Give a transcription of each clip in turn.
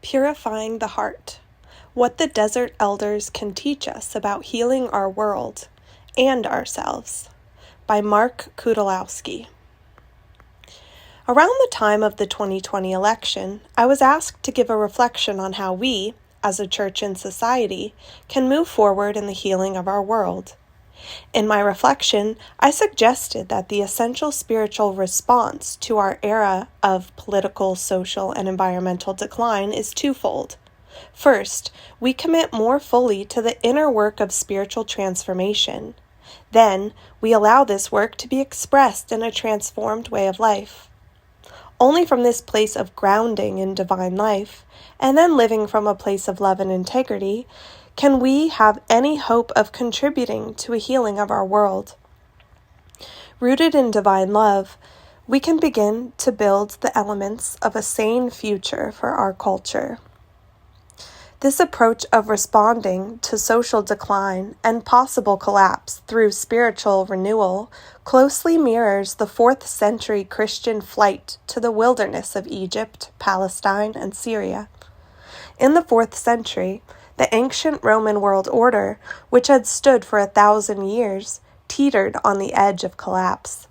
Purifying the Heart: What the Desert Elders Can Teach Us About Healing Our World and Ourselves, by Mark Kudalowski. Around the time of the 2020 election, I was asked to give a reflection on how we, as a church and society, can move forward in the healing of our world. In my reflection, I suggested that the essential spiritual response to our era of political, social, and environmental decline is twofold. First, we commit more fully to the inner work of spiritual transformation. Then, we allow this work to be expressed in a transformed way of life. Only from this place of grounding in divine life, and then living from a place of love and integrity, can we have any hope of contributing to a healing of our world. Rooted in divine love, we can begin to build the elements of a sane future for our culture. This approach of responding to social decline and possible collapse through spiritual renewal closely mirrors the 4th century Christian flight to the wilderness of Egypt, Palestine, and Syria. In the 4th century, the ancient Roman world order, which had stood for 1,000 years, teetered on the edge of collapse.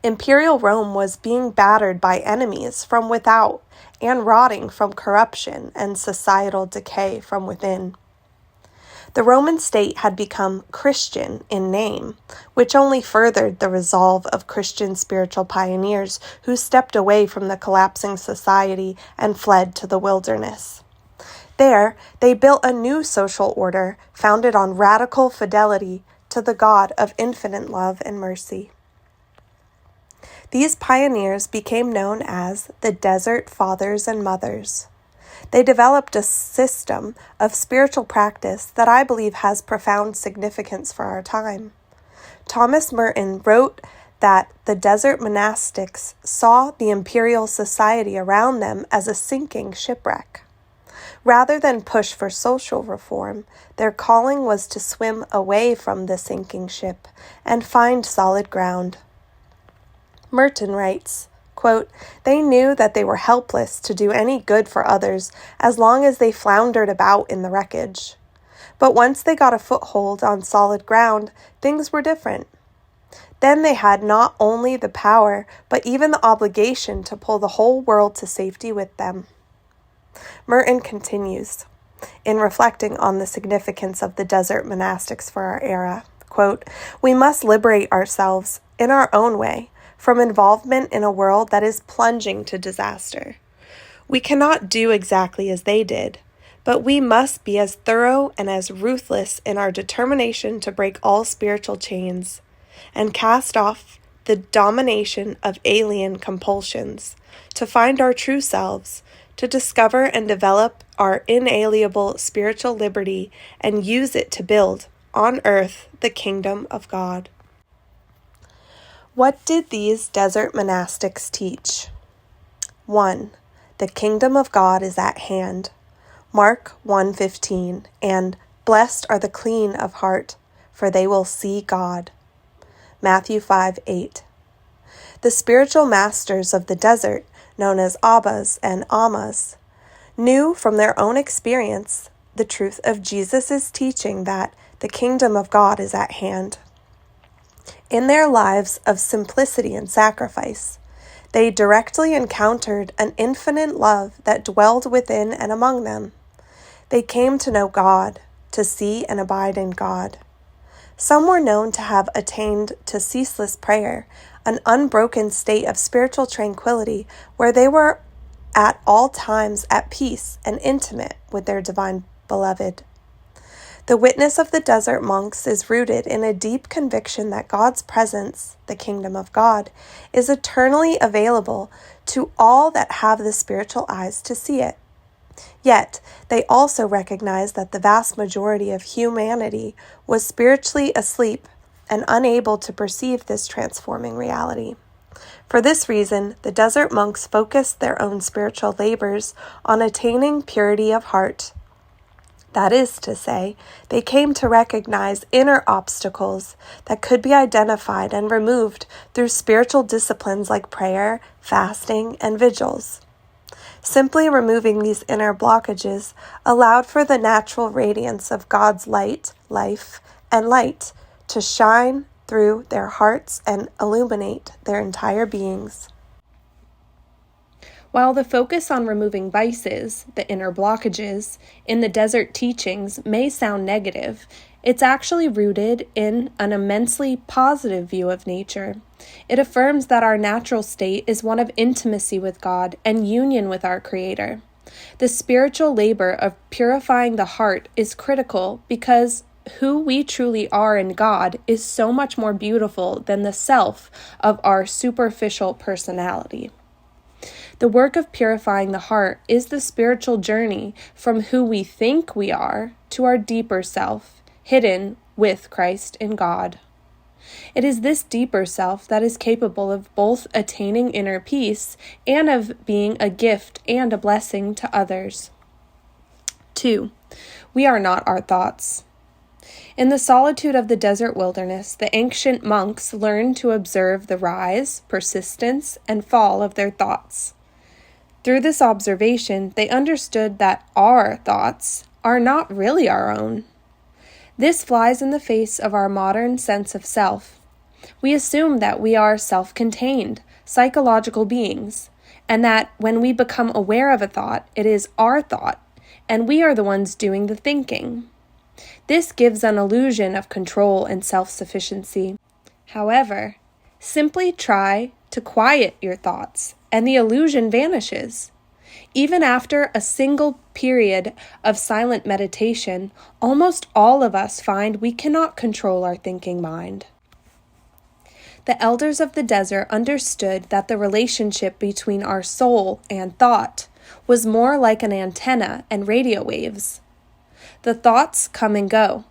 Imperial Rome was being battered by enemies from without and rotting from corruption and societal decay from within. The Roman state had become Christian in name, which only furthered the resolve of Christian spiritual pioneers who stepped away from the collapsing society and fled to the wilderness. There, they built a new social order founded on radical fidelity to the God of infinite love and mercy. These pioneers became known as the Desert Fathers and Mothers. They developed a system of spiritual practice that I believe has profound significance for our time. Thomas Merton wrote that the desert monastics saw the imperial society around them as a sinking shipwreck. Rather than push for social reform, their calling was to swim away from the sinking ship and find solid ground. Merton writes, quote, "They knew that they were helpless to do any good for others as long as they floundered about in the wreckage. But once they got a foothold on solid ground, things were different. Then they had not only the power, but even the obligation to pull the whole world to safety with them." Merton continues, in reflecting on the significance of the desert monastics for our era, quote, "We must liberate ourselves, in our own way, from involvement in a world that is plunging to disaster. We cannot do exactly as they did, but we must be as thorough and as ruthless in our determination to break all spiritual chains and cast off the domination of alien compulsions, to find our true selves, to discover and develop our inalienable spiritual liberty and use it to build, on earth, the kingdom of God." What did these desert monastics teach? 1. The kingdom of God is at hand. Mark 1:15, and "Blessed are the clean of heart, for they will see God." Matthew 5:8. The spiritual masters of the desert, known as Abbas and Ammas, knew from their own experience the truth of Jesus' teaching that the kingdom of God is at hand. In their lives of simplicity and sacrifice, they directly encountered an infinite love that dwelled within and among them. They came to know God, to see and abide in God. Some were known to have attained to ceaseless prayer, an unbroken state of spiritual tranquility where they were at all times at peace and intimate with their divine beloved. The witness of the desert monks is rooted in a deep conviction that God's presence, the kingdom of God, is eternally available to all that have the spiritual eyes to see it. Yet, they also recognize that the vast majority of humanity was spiritually asleep and unable to perceive this transforming reality. For this reason, the desert monks focused their own spiritual labors on attaining purity of heart. That is to say, they came to recognize inner obstacles that could be identified and removed through spiritual disciplines like prayer, fasting, and vigils. Simply removing these inner blockages allowed for the natural radiance of God's light, life, and light to shine through their hearts and illuminate their entire beings. While the focus on removing vices, the inner blockages, in the desert teachings may sound negative, it's actually rooted in an immensely positive view of nature. It affirms that our natural state is one of intimacy with God and union with our Creator. The spiritual labor of purifying the heart is critical because who we truly are in God is so much more beautiful than the self of our superficial personality. The work of purifying the heart is the spiritual journey from who we think we are to our deeper self, hidden with Christ in God. It is this deeper self that is capable of both attaining inner peace and of being a gift and a blessing to others. 2. We are not our thoughts. In the solitude of the desert wilderness, the ancient monks learned to observe the rise, persistence, and fall of their thoughts. Through this observation, they understood that our thoughts are not really our own. This flies in the face of our modern sense of self. We assume that we are self-contained, psychological beings, and that when we become aware of a thought, it is our thought, and we are the ones doing the thinking. This gives an illusion of control and self-sufficiency. However, simply try to quiet your thoughts, and the illusion vanishes. Even after a single period of silent meditation, almost all of us find we cannot control our thinking mind. The elders of the desert understood that the relationship between our soul and thought was more like an antenna and radio waves. The thoughts come and go,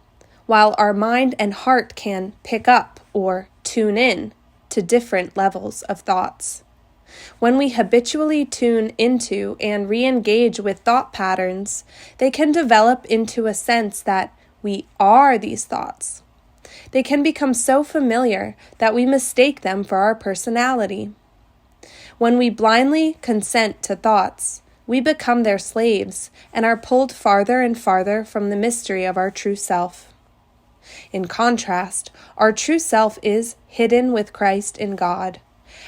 while our mind and heart can pick up or tune in to different levels of thoughts. When we habitually tune into and re-engage with thought patterns, they can develop into a sense that we are these thoughts. They can become so familiar that we mistake them for our personality. When we blindly consent to thoughts, we become their slaves and are pulled farther and farther from the mystery of our true self. In contrast, our true self is hidden with Christ in God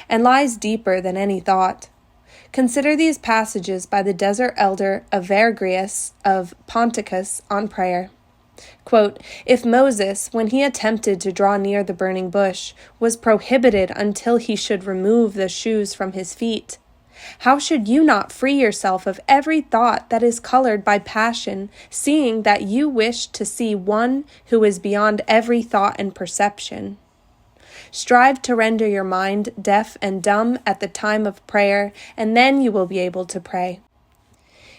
and lies deeper than any thought. Consider these passages by the desert elder Evagrius of Ponticus on prayer. Quote, "If Moses, when he attempted to draw near the burning bush, was prohibited until he should remove the shoes from his feet, how should you not free yourself of every thought that is colored by passion, seeing that you wish to see one who is beyond every thought and perception? Strive to render your mind deaf and dumb at the time of prayer, and then you will be able to pray.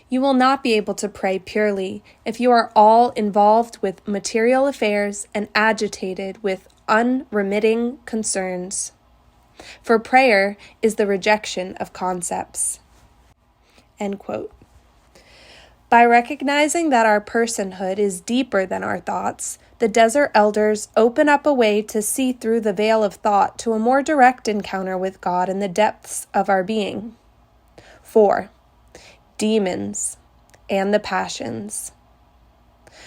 You will not be able to pray purely if you are all involved with material affairs and agitated with unremitting concerns. For prayer is the rejection of concepts." End quote. By recognizing that our personhood is deeper than our thoughts, the desert elders open up a way to see through the veil of thought to a more direct encounter with God in the depths of our being. 4. Demons and the passions.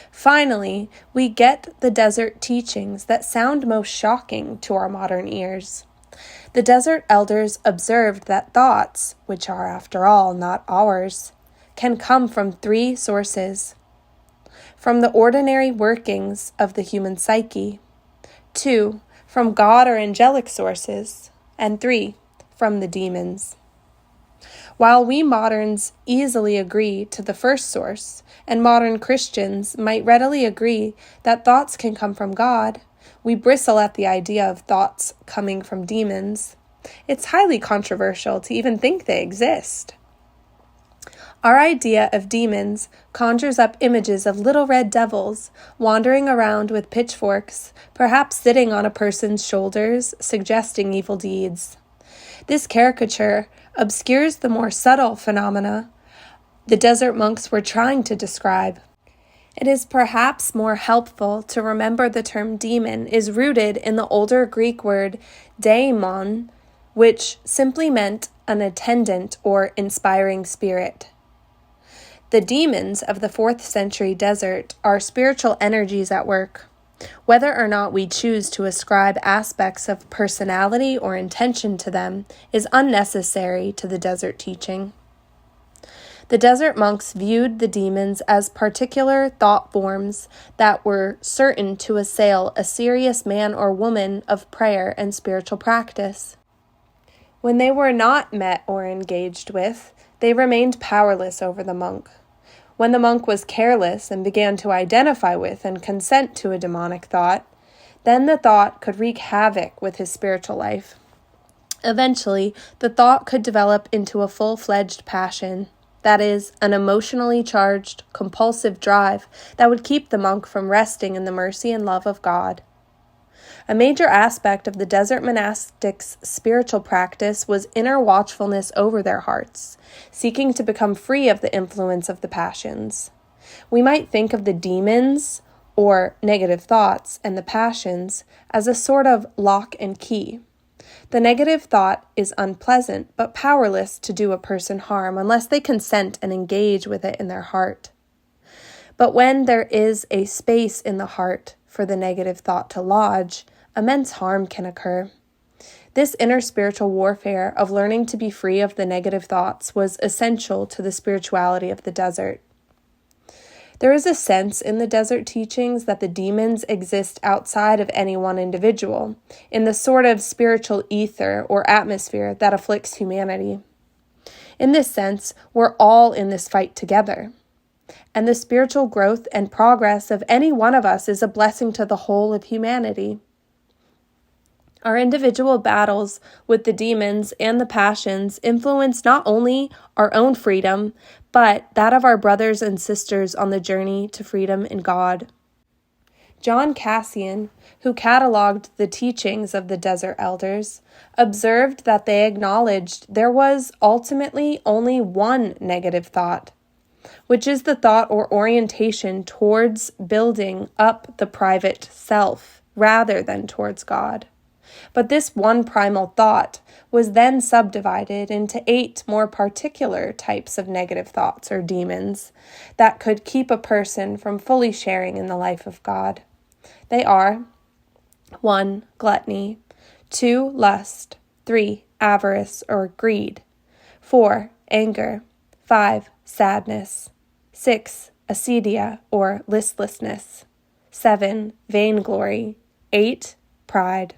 Finally, we get the desert teachings that sound most shocking to our modern ears. The desert elders observed that thoughts, which are after all not ours, can come from 3 sources. From the ordinary workings of the human psyche, 2, from God or angelic sources, and 3, from the demons. While we moderns easily agree to the first source, and modern Christians might readily agree that thoughts can come from God, we bristle at the idea of thoughts coming from demons. It's highly controversial to even think they exist. Our idea of demons conjures up images of little red devils wandering around with pitchforks, perhaps sitting on a person's shoulders, suggesting evil deeds. This caricature obscures the more subtle phenomena the desert monks were trying to describe. It is perhaps more helpful to remember the term demon is rooted in the older Greek word daimon, which simply meant an attendant or inspiring spirit. The demons of the 4th century desert are spiritual energies at work. Whether or not we choose to ascribe aspects of personality or intention to them is unnecessary to the desert teaching. The desert monks viewed the demons as particular thought forms that were certain to assail a serious man or woman of prayer and spiritual practice. When they were not met or engaged with, they remained powerless over the monk. When the monk was careless and began to identify with and consent to a demonic thought, then the thought could wreak havoc with his spiritual life. Eventually, the thought could develop into a full-fledged passion. That is, an emotionally charged, compulsive drive that would keep the monk from resting in the mercy and love of God. A major aspect of the desert monastics' spiritual practice was inner watchfulness over their hearts, seeking to become free of the influence of the passions. We might think of the demons, or negative thoughts, and the passions as a sort of lock and key. The negative thought is unpleasant, but powerless to do a person harm unless they consent and engage with it in their heart. But when there is a space in the heart for the negative thought to lodge, immense harm can occur. This inner spiritual warfare of learning to be free of the negative thoughts was essential to the spirituality of the desert. There is a sense in the desert teachings that the demons exist outside of any one individual, in the sort of spiritual ether or atmosphere that afflicts humanity. In this sense, we're all in this fight together. And the spiritual growth and progress of any one of us is a blessing to the whole of humanity. Our individual battles with the demons and the passions influence not only our own freedom, but that of our brothers and sisters on the journey to freedom in God. John Cassian, who cataloged the teachings of the desert elders, observed that they acknowledged there was ultimately only one negative thought, which is the thought or orientation towards building up the private self rather than towards God. But this one primal thought was then subdivided into 8 more particular types of negative thoughts or demons that could keep a person from fully sharing in the life of God. They are 1. Gluttony, 2. Lust, 3. Avarice or greed, 4. Anger, 5. Sadness, 6. Acedia or listlessness, 7. Vainglory, 8. Pride.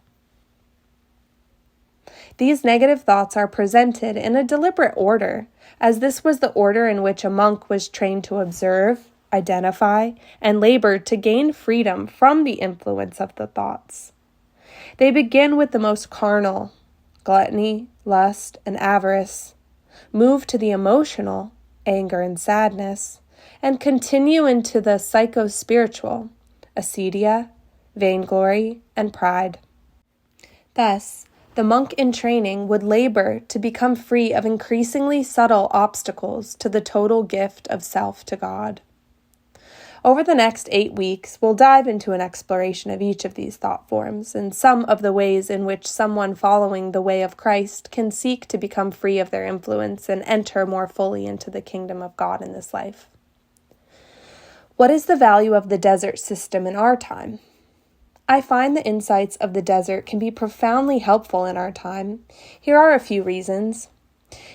These negative thoughts are presented in a deliberate order, as this was the order in which a monk was trained to observe, identify, and labor to gain freedom from the influence of the thoughts. They begin with the most carnal, gluttony, lust, and avarice, move to the emotional, anger and sadness, and continue into the psycho-spiritual, acedia, vainglory, and pride. Thus, the monk in training would labor to become free of increasingly subtle obstacles to the total gift of self to God. Over the next 8 weeks, we'll dive into an exploration of each of these thought forms and some of the ways in which someone following the way of Christ can seek to become free of their influence and enter more fully into the kingdom of God in this life. What is the value of the desert system in our time? I find the insights of the desert can be profoundly helpful in our time. Here are a few reasons.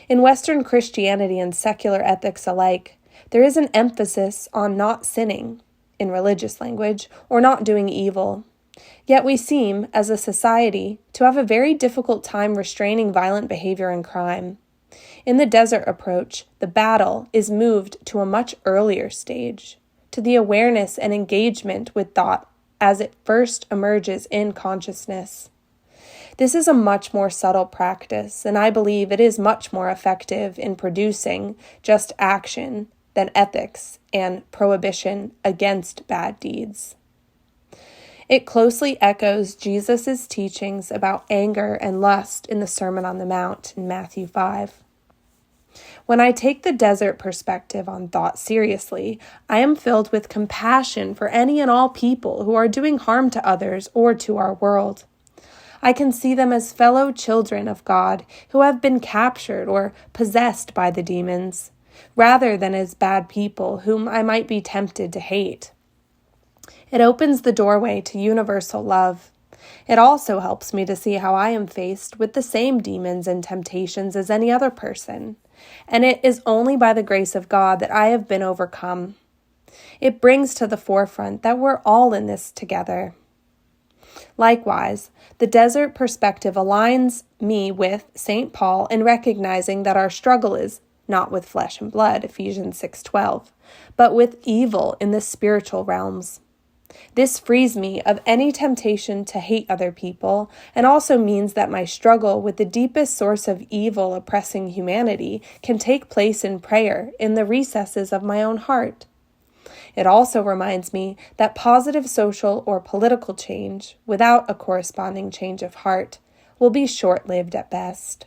In Western Christianity and secular ethics alike, there is an emphasis on not sinning, in religious language, or not doing evil. Yet we seem, as a society, to have a very difficult time restraining violent behavior and crime. In the desert approach, the battle is moved to a much earlier stage, to the awareness and engagement with thought as it first emerges in consciousness. This is a much more subtle practice, and I believe it is much more effective in producing just action than ethics and prohibition against bad deeds. It closely echoes Jesus' teachings about anger and lust in the Sermon on the Mount in Matthew 5. When I take the desert perspective on thought seriously, I am filled with compassion for any and all people who are doing harm to others or to our world. I can see them as fellow children of God who have been captured or possessed by the demons, rather than as bad people whom I might be tempted to hate. It opens the doorway to universal love. It also helps me to see how I am faced with the same demons and temptations as any other person, and it is only by the grace of God that I have been overcome. It brings to the forefront that we're all in this together. Likewise, the desert perspective aligns me with St. Paul in recognizing that our struggle is not with flesh and blood, Ephesians 6:12, but with evil in the spiritual realms. This frees me of any temptation to hate other people, and also means that my struggle with the deepest source of evil oppressing humanity can take place in prayer in the recesses of my own heart. It also reminds me that positive social or political change, without a corresponding change of heart, will be short-lived at best.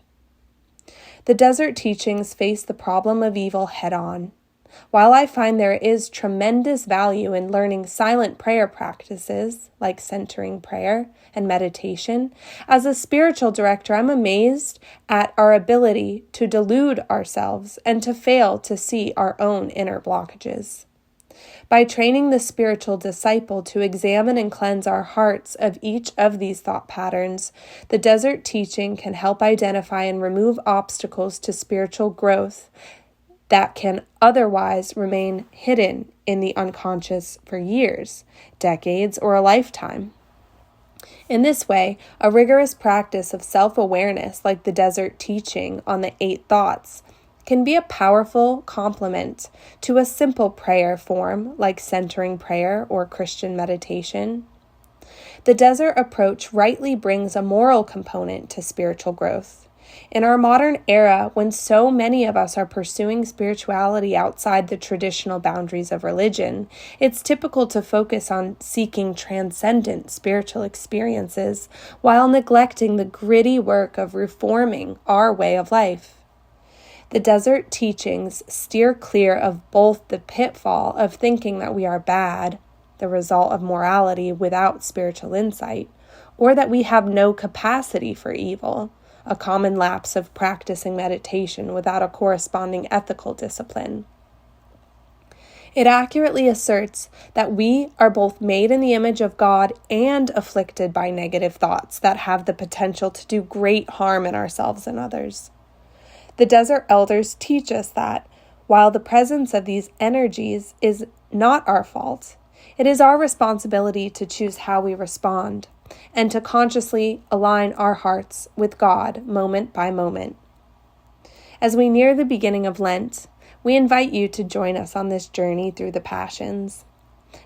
The desert teachings face the problem of evil head-on. While I find there is tremendous value in learning silent prayer practices, like centering prayer and meditation, as a spiritual director, I'm amazed at our ability to delude ourselves and to fail to see our own inner blockages. By training the spiritual disciple to examine and cleanse our hearts of each of these thought patterns, the desert teaching can help identify and remove obstacles to spiritual growth that can otherwise remain hidden in the unconscious for years, decades, or a lifetime. In this way, a rigorous practice of self-awareness, like the desert teaching on the 8 thoughts, can be a powerful complement to a simple prayer form like centering prayer or Christian meditation. The desert approach rightly brings a moral component to spiritual growth. In our modern era, when so many of us are pursuing spirituality outside the traditional boundaries of religion, it's typical to focus on seeking transcendent spiritual experiences while neglecting the gritty work of reforming our way of life. The desert teachings steer clear of both the pitfall of thinking that we are bad, the result of morality without spiritual insight, or that we have no capacity for evil, a common lapse of practicing meditation without a corresponding ethical discipline. It accurately asserts that we are both made in the image of God and afflicted by negative thoughts that have the potential to do great harm in ourselves and others. The desert elders teach us that, while the presence of these energies is not our fault, it is our responsibility to choose how we respond and to consciously align our hearts with God moment by moment. As we near the beginning of Lent, we invite you to join us on this journey through the passions.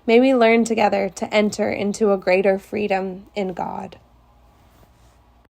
May we learn together to enter into a greater freedom in God.